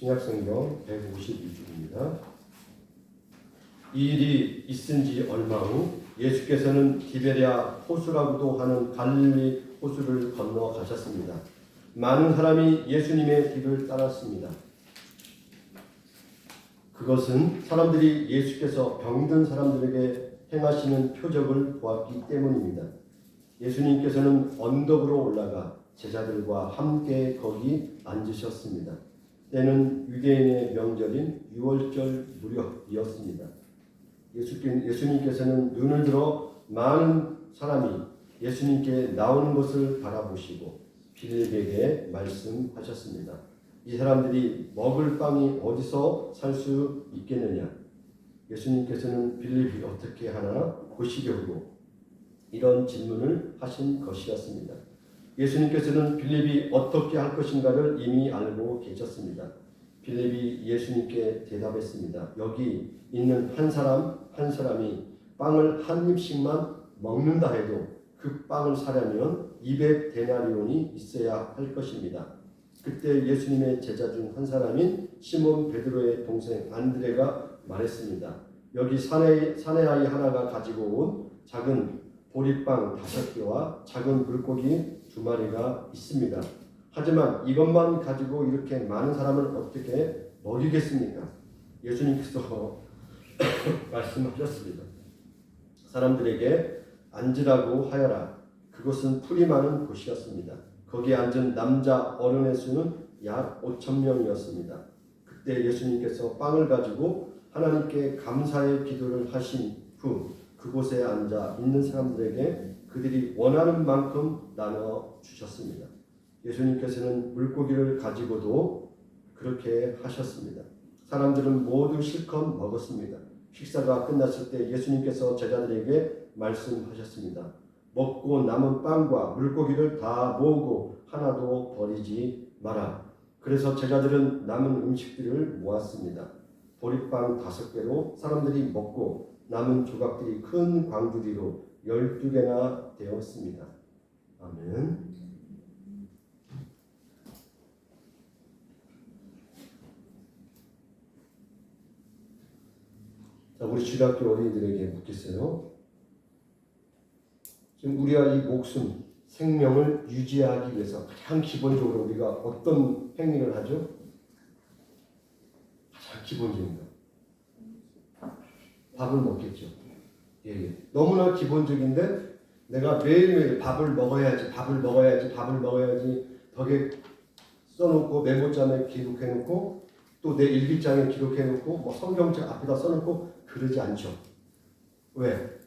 신약성경 152쪽입니다. 이 일이 있은 지 얼마 후 예수께서는 디베랴 호수라고도 하는 갈릴리 호수를 건너 가셨습니다. 많은 사람이 예수님의 뒤를 따랐습니다. 그것은 사람들이 예수께서 병든 사람들에게 행하시는 표적을 보았기 때문입니다. 예수님께서는 언덕으로 올라가 제자들과 함께 거기 앉으셨습니다. 때는 유대인의 명절인 유월절 무렵이었습니다. 예수님께서는 눈을 들어 많은 사람이 예수님께 나오는 것을 바라보시고 빌립에게 말씀하셨습니다. 이 사람들이 먹을 빵이 어디서 살 수 있겠느냐? 예수님께서는 빌립이 어떻게 하나 보시려고 이런 질문을 하신 것이었습니다. 예수님께서는 빌립이 어떻게 할 것인가를 이미 알고 계셨습니다. 빌립이 예수님께 대답했습니다. 여기 있는 한 사람이 빵을 한 입씩만 먹는다 해도 그 빵을 사려면 200데나리온이 있어야 할 것입니다. 그때 예수님의 제자 중 한 사람인 시몬 베드로의 동생 안드레가 말했습니다. 여기 사내아이 하나가 가지고 온 작은 보리빵 5개와 작은 물고기 2마리가 있습니다. 하지만 이것만 가지고 이렇게 많은 사람을 어떻게 먹이겠습니까? 예수님께서 말씀하셨습니다. 사람들에게 앉으라고 하여라. 그것은 풀이 많은 곳이었습니다. 거기에 앉은 남자 어른의 수는 약 5,000명이었습니다. 그때 예수님께서 빵을 가지고 하나님께 감사의 기도를 하신 후 그곳에 앉아 있는 사람들에게 그들이 원하는 만큼 나눠 주셨습니다. 예수님께서는 물고기를 가지고도 그렇게 하셨습니다. 사람들은 모두 실컷 먹었습니다. 식사가 끝났을 때 예수님께서 제자들에게 말씀하셨습니다. 먹고 남은 빵과 물고기를 다 모으고 하나도 버리지 마라. 그래서 제자들은 남은 음식들을 모았습니다. 보리빵 5개로 사람들이 먹고 남은 조각들이 큰 광주리로 12개나 되었습니다. 아멘. 자, 우리 주일학교 어린이들에게 묻겠어요. 지금 우리가 이 목숨, 생명을 유지하기 위해서 가장 기본적으로 우리가 어떤 행위를 하죠? 가장 기본적인 거. 밥을 먹겠죠. 예. 너무나 기본적인데 내가 매일매일 밥을 먹어야지 벽에 써놓고 메모장에 기록해놓고 또 내 일기장에 기록해놓고 뭐 성경책 앞에다 써놓고 그러지 않죠. 왜?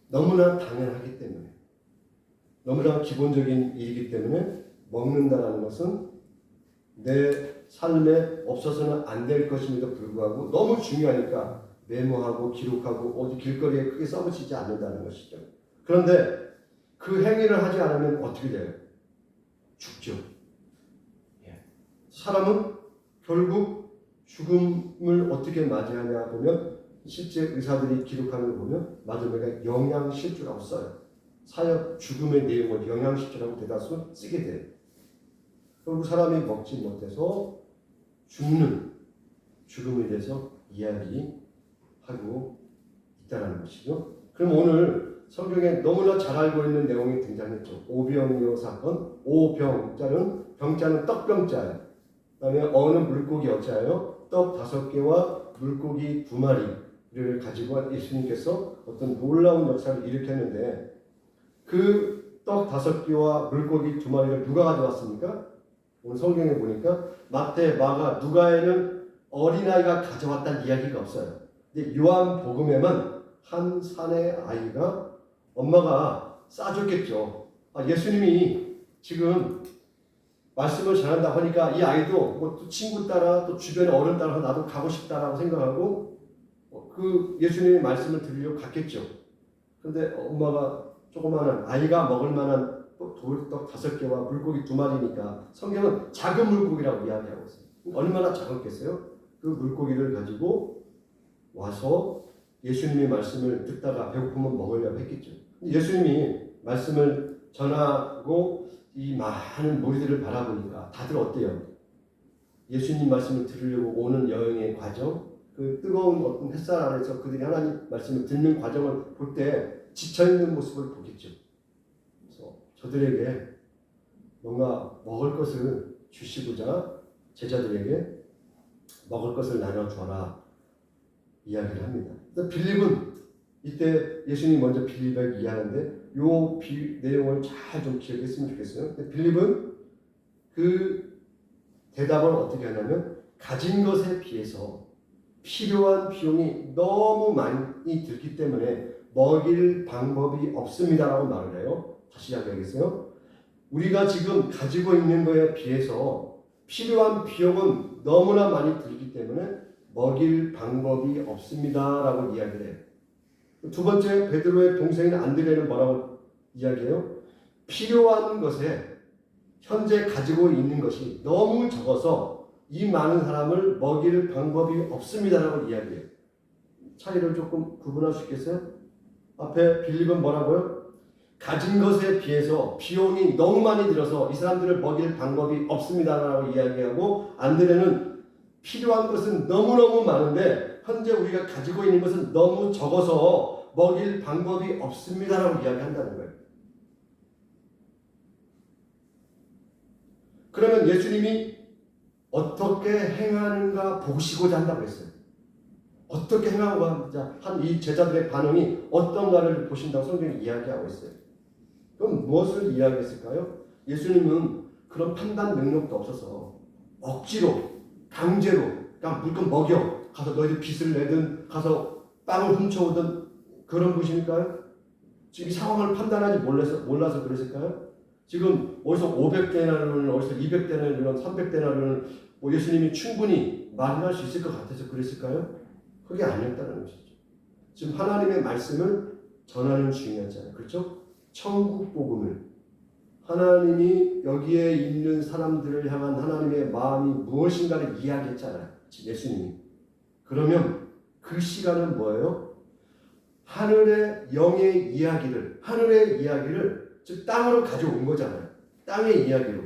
너무나 당연하기 때문에, 너무나 기본적인 일이기 때문에 먹는다는 것은 내 삶에 없어서는 안 될 것임에도 불구하고 너무 중요하니까 메모하고 기록하고 어디 길거리에 크게 써붙이지 않는다는 것이죠. 그런데 그 행위를 하지 않으면 어떻게 돼요? 죽죠. 사람은 결국 죽음을 어떻게 맞이하냐 보면 실제 의사들이 기록하는 걸 보면 마지막에 영양실조라고 써요. 사역 죽음의 내용을 영양실조라고 대다수 쓰게 돼요. 결국 사람이 먹지 못해서 죽는 죽음에 대해서 이야기하고 있다는 것이죠. 그럼 오늘 성경에 너무나 잘 알고 있는 내용이 등장했죠. 오병이어 사건. 오병자는 병자는 떡병자예요. 그다음에 어는 물고기 어자예요. 떡 5개와 물고기 2마리를 가지고 예수님께서 어떤 놀라운 역사를 일으켰는데 그 떡 5개와 물고기 2마리를 누가 가져왔습니까? 오늘 성경에 보니까 마태, 마가, 누가에는 어린아이가 가져왔다는 이야기가 없어요. 근데 요한복음에만 한 사내 아이가 엄마가 싸줬겠죠. 예수님이 지금 말씀을 전한다 하니까 이 아이도 뭐 또 친구 따라 또 주변의 어른 따라 나도 가고 싶다라고 생각하고 그 예수님의 말씀을 들으려고 갔겠죠. 그런데 엄마가 조그마한 아이가 먹을 만한 돌떡 5개와 물고기 2마리니까 성경은 작은 물고기라고 이야기하고 있어요. 얼마나 작았겠어요? 그 물고기를 가지고 와서 예수님의 말씀을 듣다가 배고프면 먹으려고 했겠죠. 예수님이 말씀을 전하고 이 많은 무리들을 바라보니까 다들 어때요? 예수님 말씀을 들으려고 오는 여행의 과정, 그 뜨거운 어떤 햇살 아래서 그들이 하나님 말씀을 듣는 과정을 볼 때 지쳐있는 모습을 보겠죠. 그래서 저들에게 뭔가 먹을 것을 주시고자 제자들에게 먹을 것을 나눠줘라 이야기를 합니다. 빌립은 이때 예수님이 먼저 빌립에게 이야기하는데 요 내용을 잘 좀 기억했으면 좋겠어요. 빌립은 그 대답을 어떻게 하냐면 가진 것에 비해서 필요한 비용이 너무 많이 들기 때문에 먹일 방법이 없습니다라고 말을 해요. 다시 이야기하겠어요. 우리가 지금 가지고 있는 것에 비해서 필요한 비용은 너무나 많이 들기 때문에 먹일 방법이 없습니다라고 이야기를 해요. 두 번째, 베드로의 동생인 안드레는 뭐라고 이야기해요? 필요한 것에 현재 가지고 있는 것이 너무 적어서 이 많은 사람을 먹일 방법이 없습니다라고 이야기해요. 차이를 조금 구분할 수 있겠어요? 앞에 빌립은 뭐라고요? 가진 것에 비해서 비용이 너무 많이 들어서 이 사람들을 먹일 방법이 없습니다라고 이야기하고, 안드레는 필요한 것은 너무너무 많은데 현재 우리가 가지고 있는 것은 너무 적어서 먹일 방법이 없습니다라고 이야기한다는 거예요. 그러면 예수님이 어떻게 행하는가 보시고자 한다고 했어요. 어떻게 행하고 한 이 제자들의 반응이 어떤가를 보신다고 성경이 이야기하고 있어요. 그럼 무엇을 이야기했을까요? 예수님은 그런 판단 능력도 없어서 억지로 강제로 그냥 물건 먹여 가서 너희들 빚을 내든 가서 빵을 훔쳐오든 그런 분이실까요? 지금 이 상황을 판단하지 몰라서 그러실까요? 지금 어디서 500데나리온을 어디서 200데나리온 300데나리온을 예수님이 충분히 마련할 수 있을 것 같아서 그랬을까요? 그게 아니었다는 것이죠. 지금 하나님의 말씀을 전하는 중이었잖아요. 그렇죠? 천국 복음을 하나님이 여기에 있는 사람들을 향한 하나님의 마음이 무엇인가를 이야기했잖아요. 예수님이. 그러면 그 시간은 뭐예요? 하늘의 영의 이야기를, 하늘의 이야기를 즉 땅으로 가져온 거잖아요. 땅의 이야기로.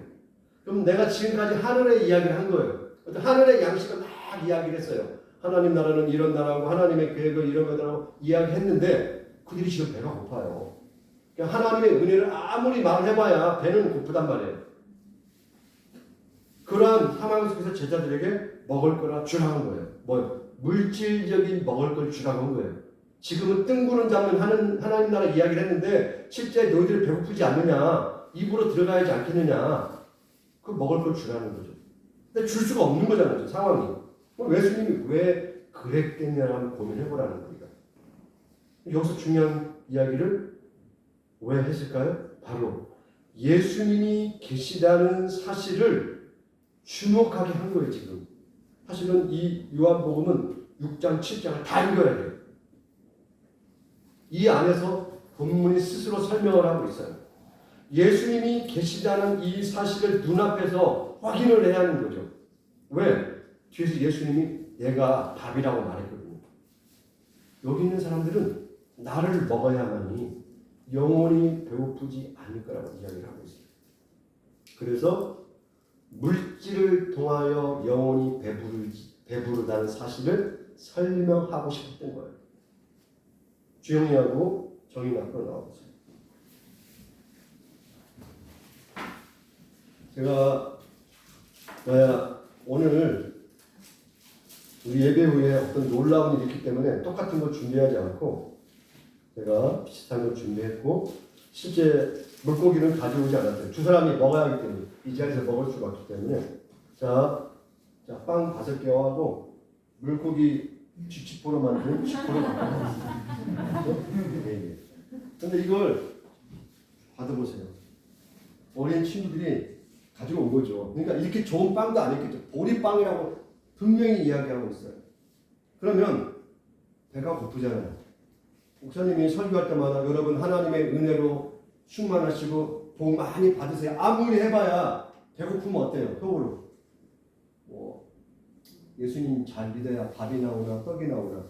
그럼 내가 지금까지 하늘의 이야기를 한 거예요. 하늘의 양식을 막 이야기를 했어요. 하나님 나라는 이런 나라고 하나님의 계획은 이런 거라고 이야기했는데 그들이 지금 배가 고파요. 그러니까 하나님의 은혜를 아무리 말을 해봐야 배는 고프단 말이에요. 그러한 상황 속에서 제자들에게 먹을 거라 주라는 거예요. 뭐 물질적인 먹을 걸 주라고 한 거예요. 지금은 뜬구름 잡는 하나님 나라 이야기를 했는데 실제 너희들 배고프지 않느냐, 입으로 들어가야지 않겠느냐, 그 먹을 걸 주라는 거죠. 근데 줄 수가 없는 거잖아요, 상황이. 예수님이 왜 그랬겠냐라는 고민을 해보라는 겁니다. 여기서 중요한 이야기를 왜 했을까요? 바로 예수님이 계시다는 사실을 주목하게 한 거예요, 지금. 사실은 이 요한복음은 6장, 7장을 다 읽어야 돼요. 이 안에서 본문이 스스로 설명을 하고 있어요. 예수님이 계시다는 이 사실을 눈앞에서 확인을 해야 하는 거죠. 왜? 뒤에서 예수님이 내가 밥이라고 말했거든요. 여기 있는 사람들은 나를 먹어야만이 영원히 배고프지 않을 거라고 이야기를 하고 있어요. 그래서 물질을 통하여 영원히 배부르다는 사실을 설명하고 싶었던 거예요. 주영이하고 정인 앞으로 나와보세요. 제가 오늘 우리 예배 후에 어떤 놀라운 일이 있기 때문에 똑같은 걸 준비하지 않고 제가 비슷한 걸 준비했고 실제 물고기는 가져오지 않았어요. 두 사람이 먹어야 하기 때문에 이 자리에서 먹을 수가 없기 때문에 빵 5개 하고 물고기 쥐치포로 만든 쥐포를 갖고 왔어요. 근데 이걸 받아보세요. 어린 친구들이 가지고 온 거죠. 그러니까 이렇게 좋은 빵도 아니겠죠. 보리빵이라고 분명히 이야기하고 있어요. 그러면 배가 고프잖아요. 목사님이 설교할 때마다 여러분 하나님의 은혜로 충만하시고 복 많이 받으세요. 아무리 해봐야 배고프면 어때요? 속으로. 예수님 잘 믿어야 밥이 나오나 떡이 나오나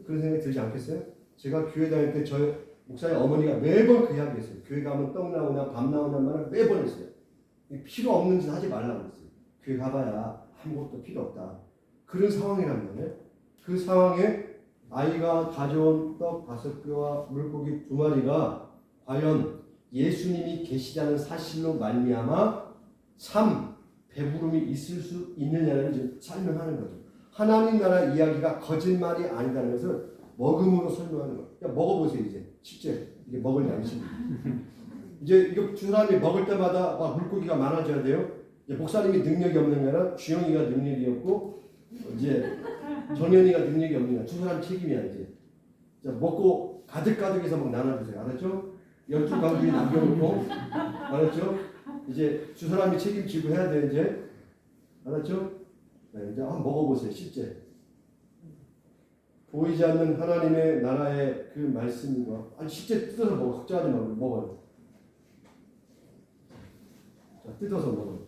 그런 생각이 들지 않겠어요? 제가 교회 다닐 때 저희 목사님 어머니가 매번 그 이야기 했어요. 교회 가면 떡 나오나 밥 나오나 말을 매번 했어요. 필요 없는 짓 하지 말라고 했어요. 교회 가봐야 아무것도 필요 없다. 그런 상황이란 말이에요. 그 상황에 아이가 가져온 떡 5개와 물고기 2마리가 과연 예수님이 계시다는 사실로 말미암아 참 배부름이 있을 수 있느냐를 지금 설명하는 거죠. 하나님 나라 이야기가 거짓말이 아니라는 것을 먹음으로 설명하는 거예요. 그냥 먹어보세요. 이제 실제 이게 먹을 양식입니다. 이제 이거 두 사람이 먹을 때마다 물고기가 많아져야 돼요. 이제 목사님이 능력이 없는 게 아니라 주영이가 능력이 없고 이제 정연이가 능력이 없는 거야. 두 사람 책임이야 이제. 자, 먹고 가득가득해서 막 나눠주세요. 알았죠? 12강주에 남겨놓고 알았죠? 이제 두 사람이 책임지고 해야 돼 이제. 알았죠? 네, 이제 한번 먹어보세요. 실제. 보이지 않는 하나님의 나라의 그 말씀과 아니 실제 뜯어서 먹어. 걱정하지 말고 먹어요. 자, 뜯어서 먹어요.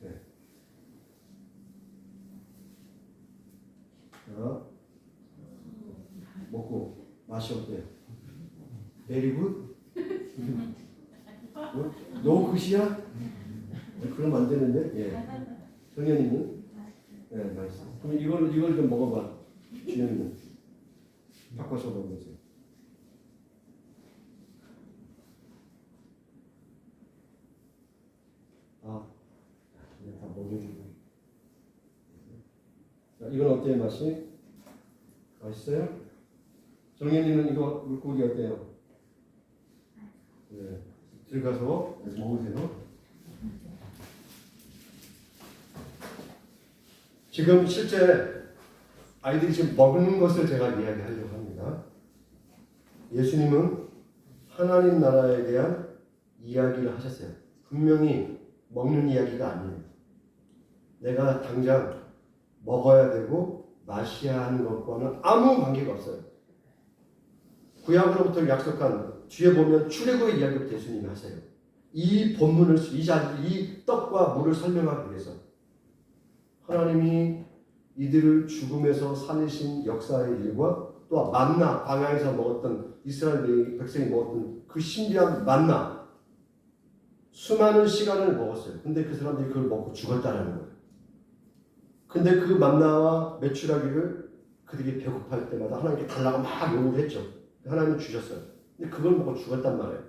네. 자, 먹고 맛이 어때요? Very good? 너 굿이야? 그러면 안 되는데? 예. 정연이는? 네, 맛있어. 그럼 이걸 좀 먹어봐. 주연이는. 바꿔서 먹어보세요. 아, 그냥 다 먹여주고. 자, 이건 어때요, 맛이? 맛있어요? 정연이는 이거 물고기 어때요? 네. 들어가서 먹으세요. 지금 실제 아이들이 지금 먹는 것을 제가 이야기하려고 합니다. 예수님은 하나님 나라에 대한 이야기를 하셨어요. 분명히 먹는 이야기가 아니에요. 내가 당장 먹어야 되고 마셔야 하는 것과는 아무 관계가 없어요. 구약으로부터 약속한 뒤에 보면 출애굽의 이야기부터 예수님이 하세요. 이 본문을 이 떡과 물을 설명하기 위해서 하나님이 이들을 죽음에서 살리신 역사의 일과 또 만나 광야에서 먹었던 이스라엘 백성이 먹었던 그 신비한 만나 수많은 시간을 먹었어요. 근데 그 사람들이 그걸 먹고 죽었다라는 거예요. 근데 그 만나와 메추라기를 그들이 배고파할 때마다 하나님께 달라고 막 요구를 했죠. 하나님은 주셨어요. 근데 그걸 먹고 죽었단 말이에요.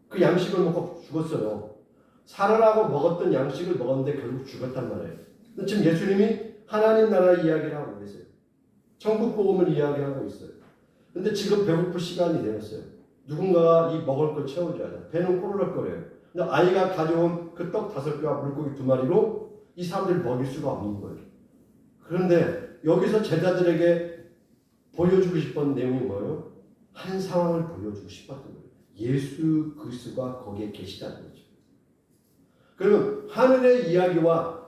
그 양식을 먹고 죽었어요. 살아라고 먹었던 양식을 먹었는데 결국 죽었단 말이에요. 근데 지금 예수님이 하나님 나라 이야기를 하고 계세요. 천국 복음을 이야기하고 있어요. 근데 지금 배고플 시간이 되었어요. 누군가가 이 먹을 걸 채워줘야 돼. 배는 꼬르륵거려요. 근데 아이가 가져온 그 떡 5개와 물고기 2마리로 이 사람들을 먹일 수가 없는 거예요. 그런데 여기서 제자들에게 보여주고 싶은 내용이 뭐예요? 한 상황을 보여주고 싶었던 거예요. 예수 그리스도가 거기에 계시다는 거죠. 그러면 하늘의 이야기와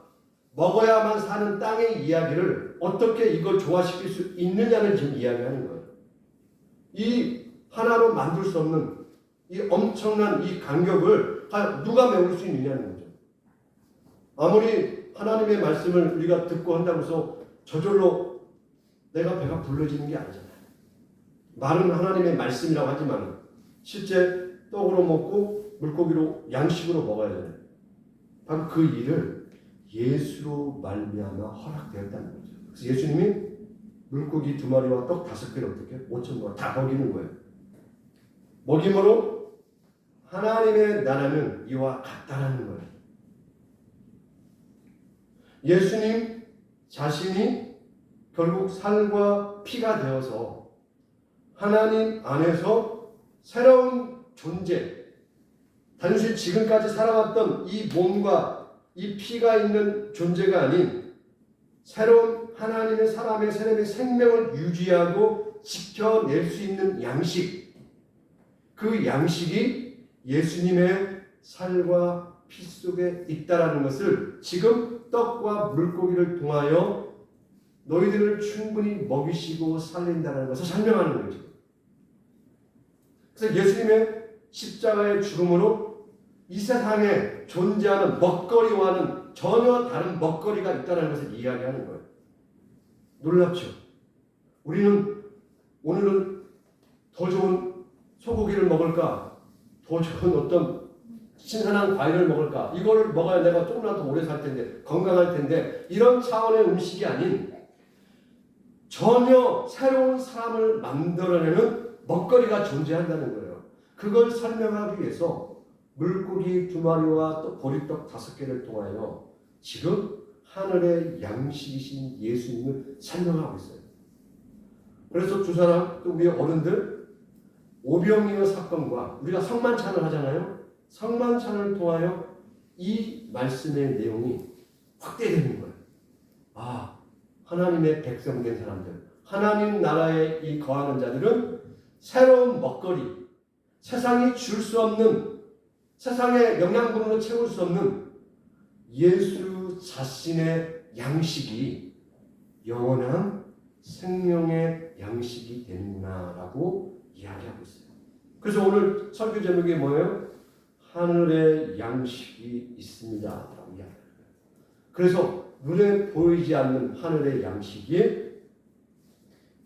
먹어야만 사는 땅의 이야기를 어떻게 이걸 조화시킬 수 있느냐를 지금 이야기하는 거예요. 이 하나로 만들 수 없는 이 엄청난 이 간격을 누가 메울 수 있느냐는 거죠. 아무리 하나님의 말씀을 우리가 듣고 한다고 해서 저절로 내가 배가 불러지는 게 아니잖아요. 말은 하나님의 말씀이라고 하지만 실제 떡으로 먹고 물고기로 양식으로 먹어야 되잖아요. 바로 그 일을 예수로 말미암아 허락되었다는 거죠. 그래서 예수님이 물고기 2마리와 떡 5개를 어떻게 5,000명 다 먹이는 거예요. 먹임으로 하나님의 나라는 이와 같다라는 거예요. 예수님 자신이 결국 살과 피가 되어서 하나님 안에서 새로운 존재, 단순히 지금까지 살아왔던 이 몸과 이 피가 있는 존재가 아닌 새로운 하나님의 사람의 생명을 유지하고 지켜낼 수 있는 양식, 그 양식이 예수님의 살과 피 속에 있다라는 것을 지금 떡과 물고기를 통하여 너희들을 충분히 먹이시고 살린다는 것을 설명하는 거죠. 그래서 예수님의 십자가의 죽음으로 이 세상에 존재하는 먹거리와는 전혀 다른 먹거리가 있다는 것을 이야기하는 거예요. 놀랍죠? 우리는 오늘은 더 좋은 소고기를 먹을까? 더 좋은 어떤 신선한 과일을 먹을까? 이걸 먹어야 내가 조금이라도 오래 살 텐데, 건강할 텐데, 이런 차원의 음식이 아닌 전혀 새로운 사람을 만들어내는 먹거리가 존재한다는 거예요. 그걸 설명하기 위해서 물고기 2마리와 또 보리떡 5개를 통하여 지금 하늘의 양식이신 예수님을 설명하고 있어요. 그래서 두 사람, 또 우리 어른들, 오병이어 사건과 우리가 성만찬을 하잖아요. 성만찬을 통하여 이 말씀의 내용이 확대되는 거예요. 아, 하나님의 백성된 사람들, 하나님 나라에 이 거하는 자들은 새로운 먹거리, 세상이 줄 수 없는, 세상의 영양분으로 채울 수 없는 예수 자신의 양식이 영원한 생명의 양식이 되는구나라고 이야기하고 있어요. 그래서 오늘 설교 제목이 뭐예요? 하늘의 양식이 있습니다 라고 이야기합니다. 그래서 눈에 보이지 않는 하늘의 양식이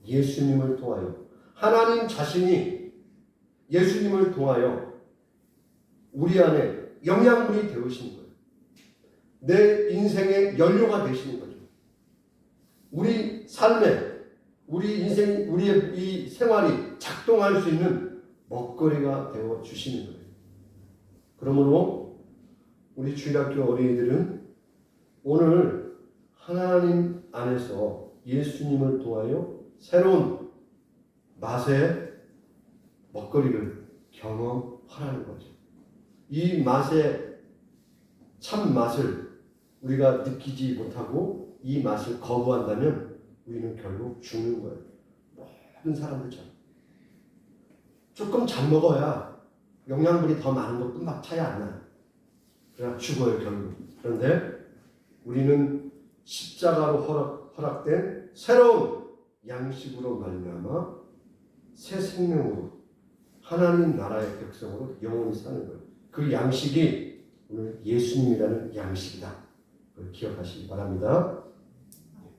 예수님을 통하여, 하나님 자신이 예수님을 통하여 우리 안에 영양분이 되어오시는 거예요. 내 인생의 연료가 되시는 거죠. 우리 삶에, 우리 인생, 우리의 이 생활이 작동할 수 있는 먹거리가 되어 주시는 거예요. 그러므로 우리 주일학교 어린이들은 오늘 하나님 안에서 예수님을 통하여 새로운 맛의 먹거리를 경험하라는 거죠. 이 맛의 참 맛을 우리가 느끼지 못하고 이 맛을 거부한다면 우리는 결국 죽는 거예요. 모든 사람들처럼. 조금 잘 먹어야 영양분이 더 많은 것 뿐만 차이 안 나요. 그러나 죽어요, 결국. 그런데 우리는 십자가로 허락된 새로운 양식으로 말미암아 새 생명으로 하나님 나라의 백성으로 영원히 사는 거예요. 그 양식이 오늘 예수님이라는 양식이다. 그걸 기억하시기 바랍니다.